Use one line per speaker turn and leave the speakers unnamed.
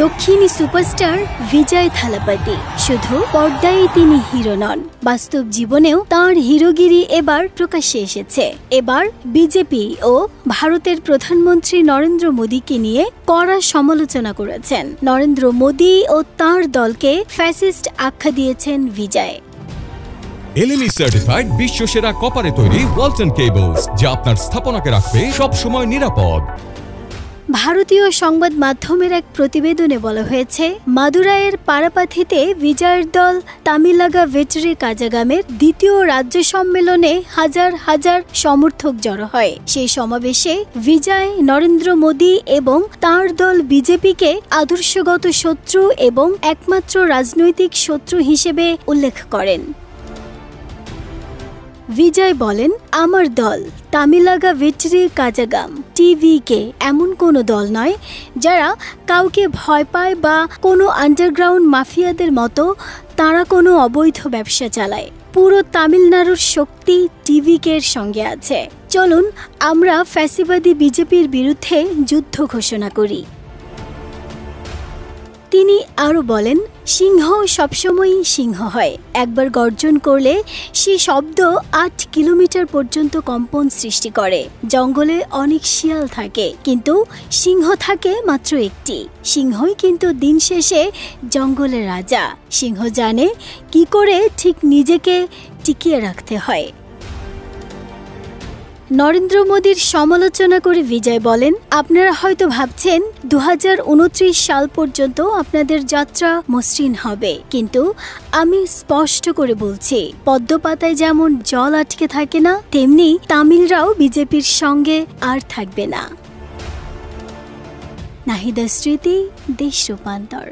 দক্ষিণী সুপারস্টার বিজয় থালাপতি শুধু পর্দায় তিনি হিরো নন, বাস্তব জীবনেও তাঁর হিরোগিরি এবার প্রকাশ্যে এসেছে। এবার বিজেপি ও ভারতের প্রধানমন্ত্রী নরেন্দ্র মোদীকে নিয়ে কড়া সমালোচনা করেছেন। নরেন্দ্র মোদী ও তাঁর দলকে ফ্যাসিস্ট আখ্যা দিয়েছেন বিজয়।
এলএমই সার্টিফাইড বিশ্বসেরা কপারে তৈরি ওয়ালটন কেবলস, যা আপনার স্থাপনাকে রাখবে সব সময় নিরাপদ।
ভারতীয় সংবাদ মাধ্যমের এক প্রতিবেদনে বলা হয়েছে, মাদুরাইয়ের পারাপাথিতে বিজয়ের দল তামিলাগা ভেটরি কাজাগামের দ্বিতীয় রাজ্য সম্মেলনে হাজার হাজার সমর্থক জড়ো হয়। সেই সমাবেশে বিজয় নরেন্দ্র মোদী এবং তাঁর দল বিজেপিকে আদর্শগত শত্রু এবং একমাত্র রাজনৈতিক শত্রু হিসেবে উল্লেখ করেন। বিজয় বলেন, আমার দল তামিলাগা ভেটরি কাজাগাম টিভিকে এমন কোনো দল নয় যারা কাউকে ভয় পায় বা কোনো আন্ডারগ্রাউন্ড মাফিয়াদের মতো তারা কোনো অবৈধ ব্যবসা চালায়। পুরো তামিলনাড়ুর শক্তি টিভিকের সঙ্গে আছে। চলুন আমরা ফ্যাসিবাদী বিজেপির বিরুদ্ধে যুদ্ধ ঘোষণা করি। তিনি আরও বলেন, সিংহ সবসময়ই সিংহ হয়। একবার গর্জন করলে সে শব্দ ৮ কিলোমিটার পর্যন্ত কম্পন সৃষ্টি করে। জঙ্গলে অনেক শিয়াল থাকে, কিন্তু সিংহ থাকে মাত্র একটি। সিংহই কিন্তু দিন শেষে জঙ্গলের রাজা। সিংহ জানে কি করে ঠিক নিজেকে টিকিয়ে রাখতে হয়। নরেন্দ্র মোদীর সমালোচনা করে বিজয় বলেন, আপনারা হয়তো ভাবছেন 2029 সাল পর্যন্ত আপনাদের যাত্রা মসৃণ হবে, কিন্তু আমি স্পষ্ট করে বলছি, পদ্মপাতায় যেমন জল আটকে থাকে না, তেমনি তামিলরাও বিজেপির সঙ্গে আর থাকবে না। নাহিদা স্মৃতি, দেশ রূপান্তর।